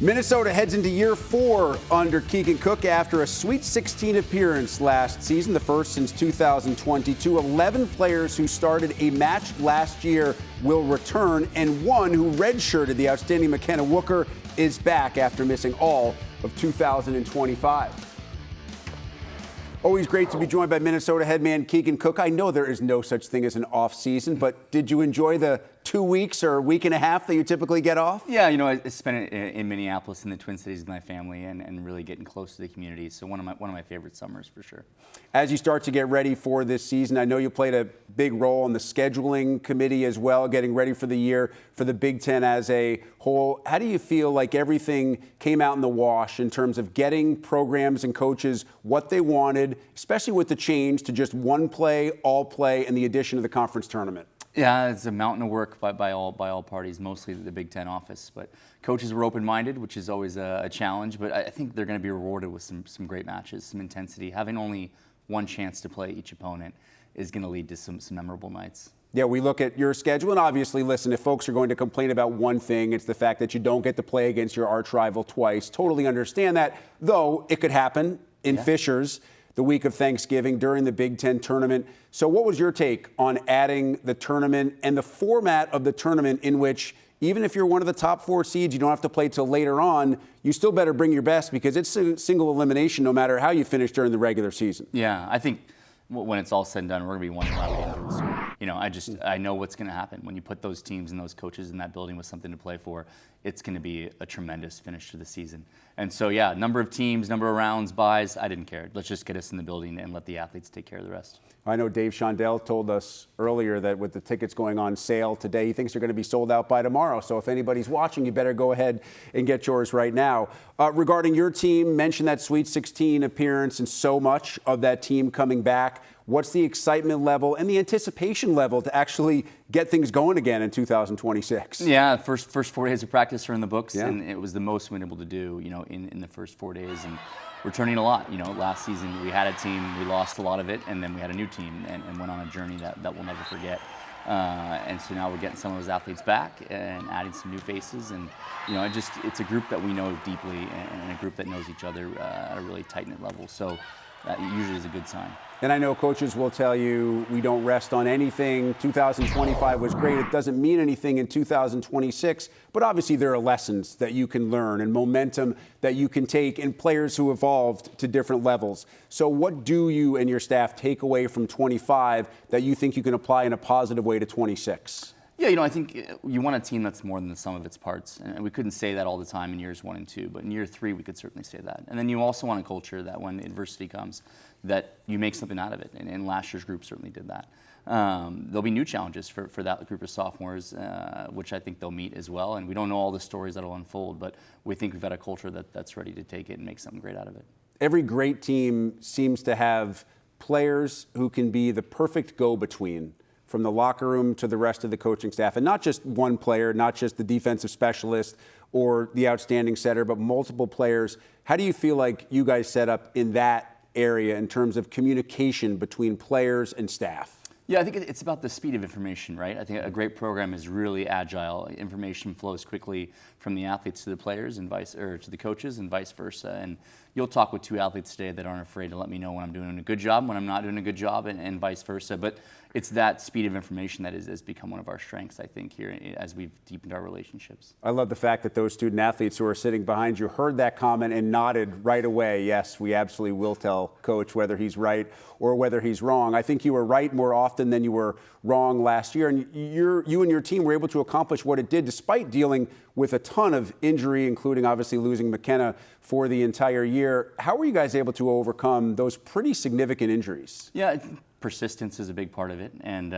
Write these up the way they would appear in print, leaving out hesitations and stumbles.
Minnesota heads into year 4 under Keegan Cook after a Sweet 16 appearance last season, the first since 2022. 11 players who started a match last year will return, and one who redshirted, the outstanding McKenna Wooker, is back after missing all of 2025. Always great to be joined by Minnesota head man Keegan Cook. I know there is no such thing as an off season, but did you enjoy the 2 weeks or week and a half that you typically get off? Yeah, you know, I spent it in Minneapolis in the Twin Cities with my family and really getting close to the community. So one of my favorite summers for sure. As you start to get ready for this season, I know you played a big role in the scheduling committee as well, getting ready for the year for the Big Ten as a whole. How do you feel like everything came out in the wash in terms of getting programs and coaches what they wanted, especially with the change to just one play, all play, and the addition of the conference tournament? Yeah, it's a mountain of work by all parties, mostly the Big Ten office. But coaches were open-minded, which is always a challenge. But I think they're going to be rewarded with some great matches, some intensity. Having only one chance to play each opponent is going to lead to some memorable nights. Yeah, we look at your schedule, and obviously, listen, if folks are going to complain about one thing, it's the fact that you don't get to play against your arch rival twice. Totally understand that, though it could happen in Fishers the week of Thanksgiving during the Big Ten tournament. So what was your take on adding the tournament and the format of the tournament in which even if you're one of the top 4 seeds, you don't have to play till later on, you still better bring your best because it's a single elimination no matter how you finish during the regular season? Yeah, I think when it's all said and done, we're going to be wondering why we didn't do it sooner. You know, I know what's going to happen. When you put those teams and those coaches in that building with something to play for, it's going to be a tremendous finish to the season. And so, yeah, number of teams, number of rounds, buys, I didn't care. Let's just get us in the building and let the athletes take care of the rest. I know Dave Shondell told us earlier that with the tickets going on sale today, he thinks they're going to be sold out by tomorrow. So if anybody's watching, you better go ahead and get yours right now. Regarding your team, mentioned that Sweet 16 appearance and so much of that team coming back. What's the excitement level and the anticipation level to actually get things going again in 2026? Yeah, first 4 days of practice are in the books, and it was the most we've been able to do, you know, in the first 4 days. And we're turning a lot. You know, last season we had a team, we lost a lot of it, and then we had a new team and went on a journey that we'll never forget. And so now we're getting some of those athletes back and adding some new faces. And, you know, it's a group that we know deeply and a group that knows each other at a really tight-knit level. So that usually is a good sign. And I know coaches will tell you we don't rest on anything. 2025 was great. It doesn't mean anything in 2026. But obviously there are lessons that you can learn and momentum that you can take in players who evolved to different levels. So what do you and your staff take away from 25 that you think you can apply in a positive way to 26? Yeah, you know, I think you want a team that's more than the sum of its parts. And we couldn't say that all the time in years 1 and 2, but in year 3, we could certainly say that. And then you also want a culture that when adversity comes, that you make something out of it. And last year's group certainly did that. There'll be new challenges for that group of sophomores, which I think they'll meet as well. And we don't know all the stories that'll unfold, but we think we've got a culture that's ready to take it and make something great out of it. Every great team seems to have players who can be the perfect go-between from the locker room to the rest of the coaching staff. And not just one player, not just the defensive specialist or the outstanding setter, but multiple players. How do you feel like you guys set up in that area in terms of communication between players and staff? Yeah, I think it's about the speed of information, right? I think a great program is really agile. Information flows quickly from the athletes to the players and to the coaches and vice versa. And you'll talk with 2 athletes today that aren't afraid to let me know when I'm doing a good job, when I'm not doing a good job, and vice versa. But it's that speed of information that has become one of our strengths, I think, here as we've deepened our relationships. I love the fact that those student athletes who are sitting behind you heard that comment and nodded right away. Yes, we absolutely will tell Coach whether he's right or whether he's wrong. I think you were right more often than you were wrong last year. And you and your team were able to accomplish what it did despite dealing with a ton of injury, including obviously losing McKenna for the entire year. How were you guys able to overcome those pretty significant injuries? Yeah, I think persistence is a big part of it. And,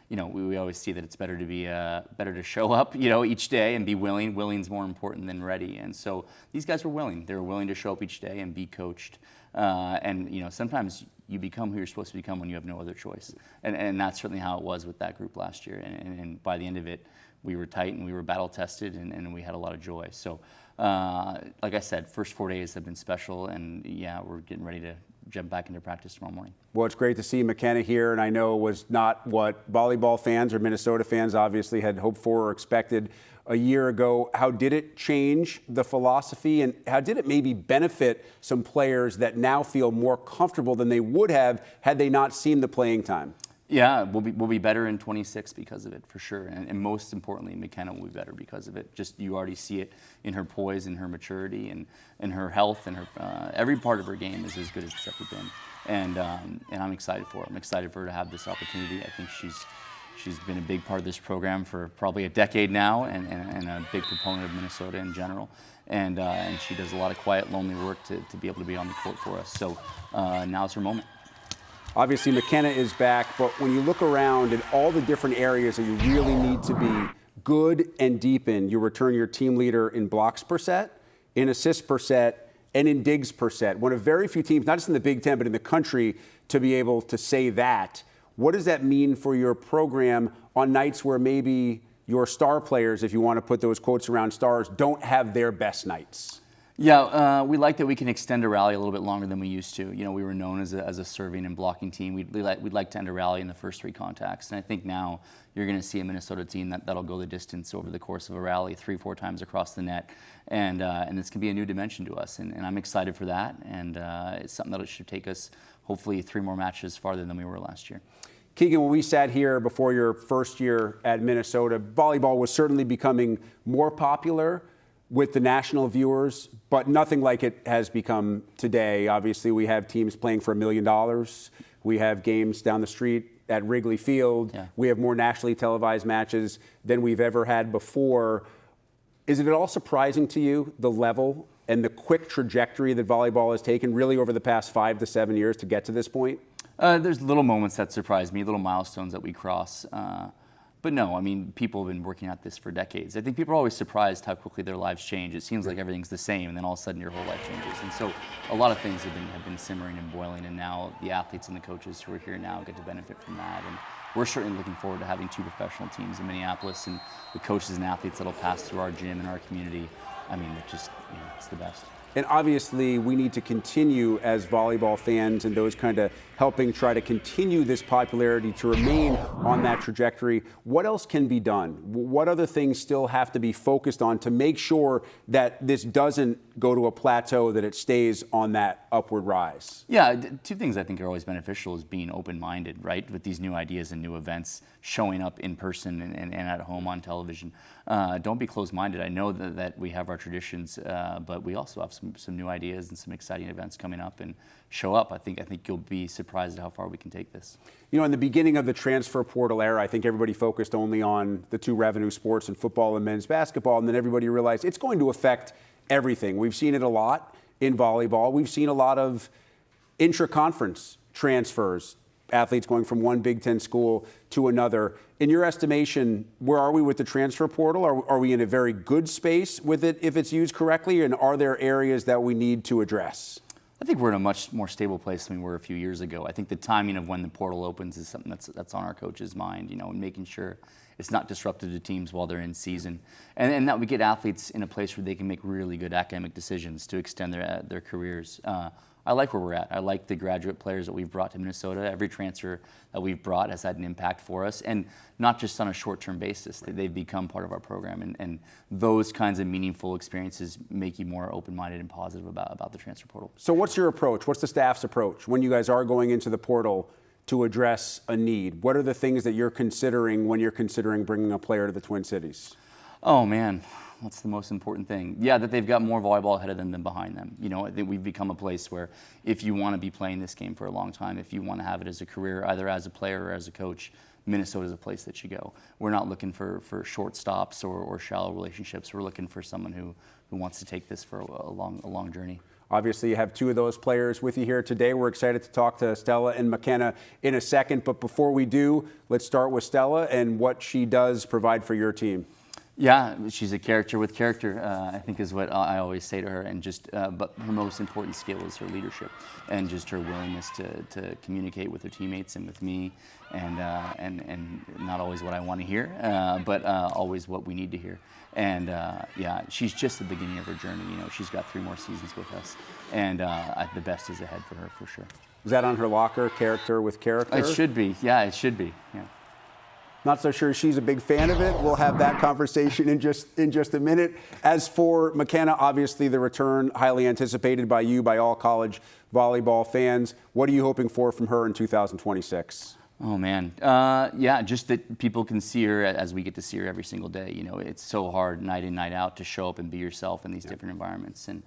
you know, we always see that it's better to show up, you know, each day and be willing. Willing's more important than ready. And so these guys were willing. They were willing to show up each day and be coached. And, you know, sometimes you become who you're supposed to become when you have no other choice. And that's certainly how it was with that group last year. And by the end of it, we were tight and we were battle tested and we had a lot of joy. So, like I said, first 4 days have been special. And yeah, we're getting ready to jump back into practice tomorrow morning. Well, it's great to see McKenna here, and I know it was not what volleyball fans or Minnesota fans obviously had hoped for or expected a year ago. How did it change the philosophy, and how did it maybe benefit some players that now feel more comfortable than they would have had they not seen the playing time? Yeah, we'll be better in 26 because of it, for sure. And most importantly, McKenna will be better because of it. Just, you already see it in her poise and her maturity and her health, and her every part of her game is as good as it's ever been. And I'm excited for her. I'm excited for her to have this opportunity. I think she's been a big part of this program for probably a decade now, and a big proponent of Minnesota in general. And she does a lot of quiet, lonely work to be able to be on the court for us. So now's her moment. Obviously, McKenna is back, but when you look around at all the different areas that you really need to be good and deep in, you return your team leader in blocks per set, in assists per set, and in digs per set. One of very few teams, not just in the Big Ten, but in the country, to be able to say that. What does that mean for your program on nights where maybe your star players, if you want to put those quotes around stars, don't have their best nights? Yeah, we like that we can extend a rally a little bit longer than we used to. You know, we were known as a serving and blocking team. We'd like to end a rally in the first 3 contacts. And I think now you're going to see a Minnesota team that'll go the distance over the course of a rally 3-4 times across the net. And this can be a new dimension to us. And I'm excited for that. And it's something that should take us hopefully 3 more matches farther than we were last year. Keegan, when we sat here before your first year at Minnesota, volleyball was certainly becoming more popular with the national viewers, but nothing like it has become today. Obviously, we have teams playing for $1 million. We have games down the street at Wrigley Field. Yeah. We have more nationally televised matches than we've ever had before. Is it at all surprising to you, the level and the quick trajectory that volleyball has taken really over the past 5 to 7 years to get to this point? There's little moments that surprise me, little milestones that we cross. But no, I mean, people have been working at this for decades. I think people are always surprised how quickly their lives change. It seems like everything's the same, and then all of a sudden your whole life changes. And so a lot of things have been simmering and boiling, and now the athletes and the coaches who are here now get to benefit from that. And we're certainly looking forward to having 2 professional teams in Minneapolis, and the coaches and athletes that'll pass through our gym and our community. I mean, it just, you know, it's the best. And obviously, we need to continue as volleyball fans and those kind of helping try to continue this popularity to remain on that trajectory. What else can be done? What other things still have to be focused on to make sure that this doesn't go to a plateau, that it stays on that upward rise? Yeah, 2 things I think are always beneficial is being open-minded, right? With these new ideas and new events, showing up in person and at home on television. Don't be closed-minded. I know that we have our traditions, but we also have some new ideas and some exciting events coming up, and show up. I think you'll be surprised at how far we can take this. You know, in the beginning of the transfer portal era, I think everybody focused only on the 2 revenue sports and football and men's basketball, and then everybody realized it's going to affect everything. We've seen it a lot in volleyball. We've seen a lot of intra-conference transfers, athletes going from one Big Ten school to another. In your estimation, where are we with the transfer portal? Are we in a very good space with it if it's used correctly, and are there areas that we need to address? I think we're in a much more stable place than we were a few years ago. I think the timing of when the portal opens is something that's on our coach's mind, you know, and making sure it's not disruptive to teams while they're in season. And that we get athletes in a place where they can make really good academic decisions to extend their careers. I like where we're at. I like the graduate players that we've brought to Minnesota. Every transfer that we've brought has had an impact for us, and not just on a short-term basis. They've become part of our program, and those kinds of meaningful experiences make you more open-minded and positive about the transfer portal. So what's your approach? What's the staff's approach when you guys are going into the portal to address a need? What are the things that you're considering when you're considering bringing a player to the Twin Cities? Oh, man. That's the most important thing. Yeah, that they've got more volleyball ahead of them than behind them. You know, I think we've become a place where if you want to be playing this game for a long time, if you want to have it as a career, either as a player or as a coach, Minnesota's a place that you go. We're not looking for short stops or shallow relationships. We're looking for someone who wants to take this for a long journey. Obviously, you have 2 of those players with you here today. We're excited to talk to Stella and McKenna in a second. But before we do, let's start with Stella and what she does provide for your team. Yeah, she's a character with character, I think is what I always say to her. And just, but her most important skill is her leadership and just her willingness to communicate with her teammates and with me, and not always what I want to hear, but always what we need to hear. And yeah, she's just the beginning of her journey. You know, she's got 3 more seasons with us, and the best is ahead for her for sure. Is that on her locker, character with character? It should be. Yeah, it should be. Yeah. Not so sure she's a big fan of it. We'll have that conversation in just a minute. As for McKenna, obviously the return highly anticipated by you, by all college volleyball fans. What are you hoping for from her in 2026? Oh man, yeah, just that people can see her as we get to see her every single day. You know, it's so hard night in, night out to show up and be yourself in these different environments. And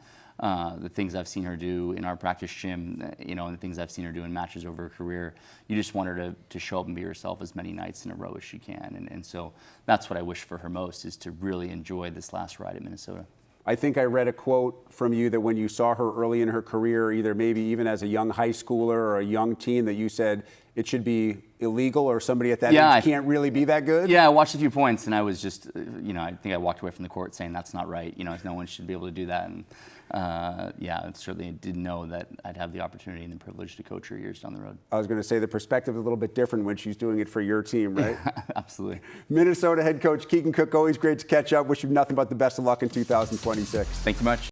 the things I've seen her do in our practice gym, you know, and the things I've seen her do in matches over her career, you just want her to show up and be herself as many nights in a row as she can. And so that's what I wish for her most, is to really enjoy this last ride at Minnesota. I think I read a quote from you that when you saw her early in her career, either maybe even as a young high schooler or a young teen, that you said it should be illegal, or somebody at that age can't really be that good? Yeah, I watched a few points and I was just, you know, I think I walked away from the court saying that's not right. You know, no one should be able to do that. And yeah, I certainly didn't know that I'd have the opportunity and the privilege to coach her years down the road. I was going to say the perspective is a little bit different when she's doing it for your team, right? Absolutely. Minnesota head coach Keegan Cook, always great to catch up. Wish you nothing but the best of luck in 2026. Thank you much.